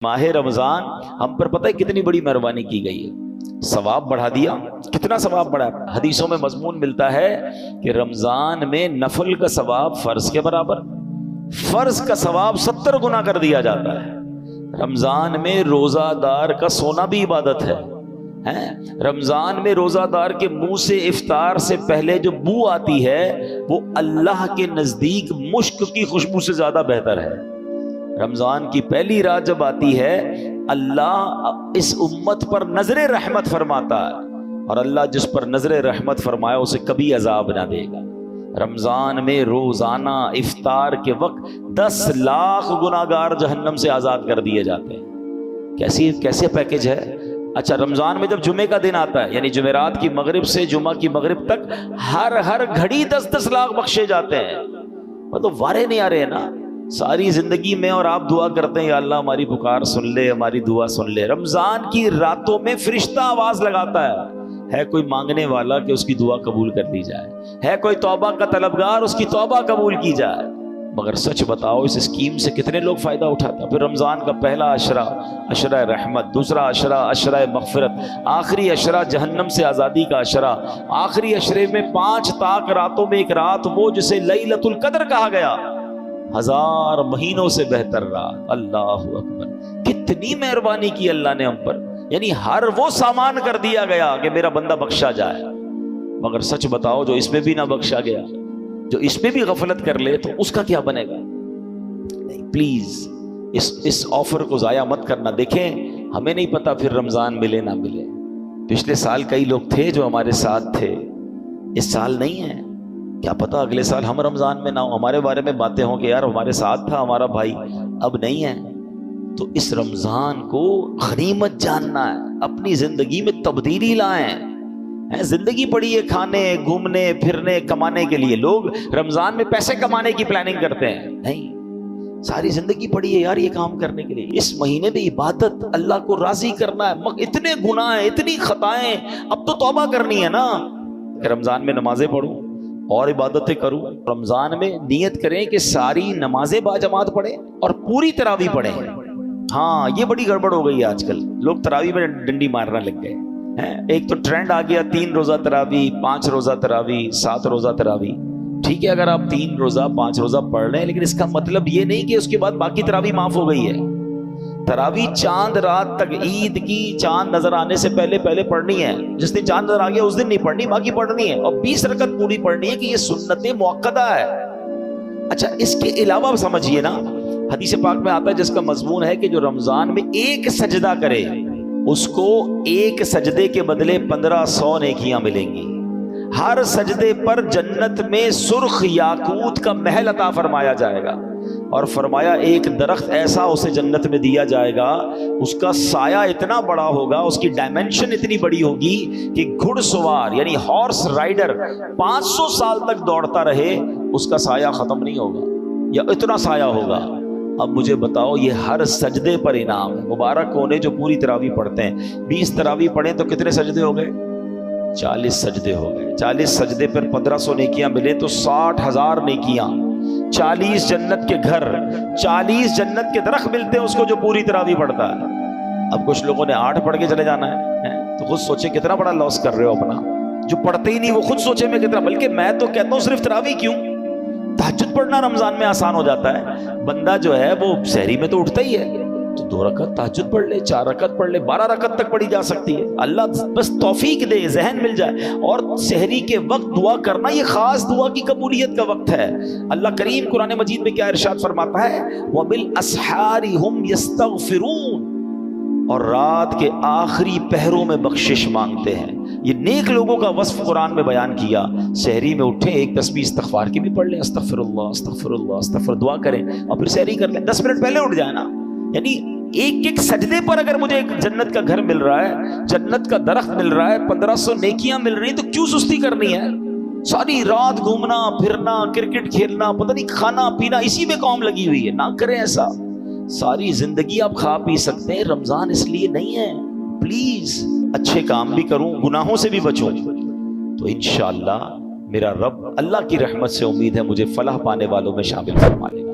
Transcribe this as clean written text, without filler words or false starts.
ماہ رمضان ہم پر پتہ ہے کتنی بڑی مہربانی کی گئی ہے، ثواب بڑھا دیا۔ کتنا ثواب بڑھا؟ حدیثوں میں مضمون ملتا ہے کہ رمضان میں نفل کا ثواب فرض کے برابر، فرض کا ثواب 70 گنا کر دیا جاتا ہے۔ رمضان میں روزہ دار کا سونا بھی عبادت ہے۔ رمضان میں روزہ دار کے منہ سے افطار سے پہلے جو بو آتی ہے وہ اللہ کے نزدیک مشک کی خوشبو سے زیادہ بہتر ہے۔ رمضان کی پہلی رات جب آتی ہے اللہ اس امت پر نظر رحمت فرماتا ہے، اور اللہ جس پر نظر رحمت فرمائے اسے کبھی عذاب نہ دے گا۔ رمضان میں روزانہ افطار کے وقت 10 لاکھ گناہگار جہنم سے آزاد کر دیے جاتے ہیں۔ کیسے پیکج ہے؟ اچھا، رمضان میں جب جمعے کا دن آتا ہے، یعنی جمعرات کی مغرب سے جمعہ کی مغرب تک ہر گھڑی 10 لاکھ بخشے جاتے ہیں۔ مطلب وارے نہیں آ رہے ہیں نا ساری زندگی میں، اور آپ دعا کرتے ہیں یا اللہ ہماری پکار سن لے، ہماری دعا سن لے۔ رمضان کی راتوں میں فرشتہ آواز لگاتا ہے کوئی مانگنے والا کہ اس کی دعا قبول کر لی جائے، ہے کوئی توبہ کا طلبگار اس کی توبہ قبول کی جائے۔ مگر سچ بتاؤ اس اسکیم سے کتنے لوگ فائدہ اٹھاتے ہیں؟ پھر رمضان کا پہلا عشرہ عشرہ رحمت، دوسرا عشرہ عشرہ مغفرت، آخری عشرہ جہنم سے آزادی کا عشرہ، آخری عشرے میں 5 طاق راتوں میں ایک رات وہ جسے لیلۃ القدر کہا گیا، 1000 مہینوں سے بہتر رات۔ اللہ اکبر، کتنی مہربانی کی اللہ نے ہم پر، یعنی ہر وہ سامان کر دیا گیا کہ میرا بندہ بخشا جائے۔ مگر سچ بتاؤ جو اس میں بھی نہ بخشا گیا، جو اس میں بھی غفلت کر لے تو اس کا کیا بنے گا؟ نہیں، پلیز اس آفر کو ضائع مت کرنا۔ دیکھیں ہمیں نہیں پتا پھر رمضان ملے نہ ملے۔ پچھلے سال کئی لوگ تھے جو ہمارے ساتھ تھے، اس سال نہیں ہے، کیا پتا اگلے سال ہم رمضان میں نہ ہو، ہمارے بارے میں باتیں ہوں کہ یار ہمارے ساتھ تھا ہمارا بھائی، اب نہیں ہے۔ تو اس رمضان کو غنیمت جاننا ہے، اپنی زندگی میں تبدیلی لائیں۔ زندگی پڑی ہے کھانے گھومنے پھرنے کمانے کے لیے، لوگ رمضان میں پیسے کمانے کی پلاننگ کرتے ہیں، نہیں، ساری زندگی پڑی ہے یار یہ کام کرنے کے لیے۔ اس مہینے میں عبادت، اللہ کو راضی کرنا ہے، اتنے گناہ ہیں، اتنی خطائیں، اب تو توبہ کرنی ہے نا۔ رمضان میں نمازیں پڑھوں اور عبادتیں کروں، رمضان میں نیت کریں کہ ساری نمازیں باجماعت پڑھیں اور پوری تراویح پڑھیں۔ ہاں یہ بڑی گڑبڑ ہو گئی ہے آج کل، لوگ تراویح میں ڈنڈی مارنا لگ گئے۔ ایک تو ٹرینڈ آ گیا 3 روزہ تراویح، 5 روزہ تراویح، 7 روزہ تراویح۔ ٹھیک ہے اگر آپ 3 روزہ 5 روزہ پڑھ رہے ہیں، لیکن اس کا مطلب یہ نہیں کہ اس کے بعد باقی تراویح معاف ہو گئی ہے۔ تراویح چاند رات تک، عید کی چاند نظر آنے سے پہلے پڑھنی ہے۔ جس دن چاند نظر آ گیا اس دن نہیں پڑھنی، باقی پڑھنی ہے، اور 20 رکعت پوری پڑھنی ہے کہ یہ سنت مؤکدہ ہے۔ اچھا اس کے علاوہ سمجھیے نا، حدیث پاک میں آتا ہے جس کا مضمون ہے کہ جو رمضان میں ایک سجدہ کرے اس کو ایک سجدے کے بدلے 1500 نیکیاں ملیں گی۔ ہر سجدے پر جنت میں سرخ یاقوت کا محل عطا فرمایا جائے گا، اور فرمایا ایک درخت ایسا اسے جنت میں دیا جائے گا، اس کا سایہ اتنا بڑا ہوگا، اس کی ڈائمنشن اتنی بڑی ہوگی کہ گھڑ سوار یعنی ہارس رائڈر 500 سال تک دوڑتا رہے اس کا سایہ ختم نہیں ہوگا، یا اتنا سایہ ہوگا۔ اب مجھے بتاؤ یہ ہر سجدے پر انعام ہے۔ مبارک ہونے جو پوری تراویح پڑھتے ہیں، 20 تراویح پڑھیں تو کتنے سجدے ہو گئے؟ 40 سجدے ہو گئے۔ 40 سجدے پر 1500 نیکیاں ملے تو 60,000 نیکیاں، 40 جنت کے گھر، 40 جنت کے درخت ملتے ہیں اس کو جو پوری تراویح پڑھتا ہے۔ اب کچھ لوگوں نے 8 پڑھ کے چلے جانا ہے، تو خود سوچے کتنا بڑا لاس کر رہے ہو اپنا۔ جو پڑھتے ہی نہیں وہ خود سوچے میں کتنا، بلکہ میں تو کہتا ہوں صرف تراویح کیوں، تہجد پڑھنا رمضان میں آسان ہو جاتا ہے۔ بندہ جو ہے وہ سحری میں تو اٹھتا ہی ہے، تو 2 رکعت تہجد پڑھ لے، 4 رکعت پڑھ لے، 12 رکعت تک پڑھی جا سکتی ہے۔ اللہ بس توفیق دے، ذہن مل جائے۔ اور سحری کے وقت دعا کرنا یہ خاص دعا کی قبولیت کا وقت ہے۔ اللہ کریم قرآن مجید میں کیا ارشاد فرماتا ہے؟ وَبِالْأَسْحَارِ هُمْ يَسْتَغْفِرُونَ، اور رات کے آخری پہروں میں بخشش مانگتے ہیں۔ یہ نیک لوگوں کا وصف قرآن میں بیان کیا۔ سحری میں اٹھیں، ایک تسبیح استغفار کی بھی پڑھ لیں، استغفر اللہ استغفر اللہ استغفر، دعا کریں، اور پھر سحری کر لیں، 10 منٹ پہلے اٹھ جائیں نا۔ یعنی ایک سجدے پر اگر مجھے ایک جنت کا گھر مل رہا ہے، جنت کا درخت مل رہا ہے، 1500 نیکیاں مل رہی ہیں، تو کیوں سستی کرنی ہے؟ ساری رات گھومنا پھرنا، کرکٹ کھیلنا، پتہ نہیں کھانا پینا، اسی میں قوم لگی ہوئی ہے۔ نہ کریں ایسا، ساری زندگی آپ کھا پی سکتے ہیں، رمضان اس لیے نہیں ہے۔ پلیز اچھے کام بھی کروں، گناہوں سے بھی بچوں، تو انشاءاللہ میرا رب اللہ کی رحمت سے امید ہے مجھے فلاح پانے والوں میں شامل فرما لے گا۔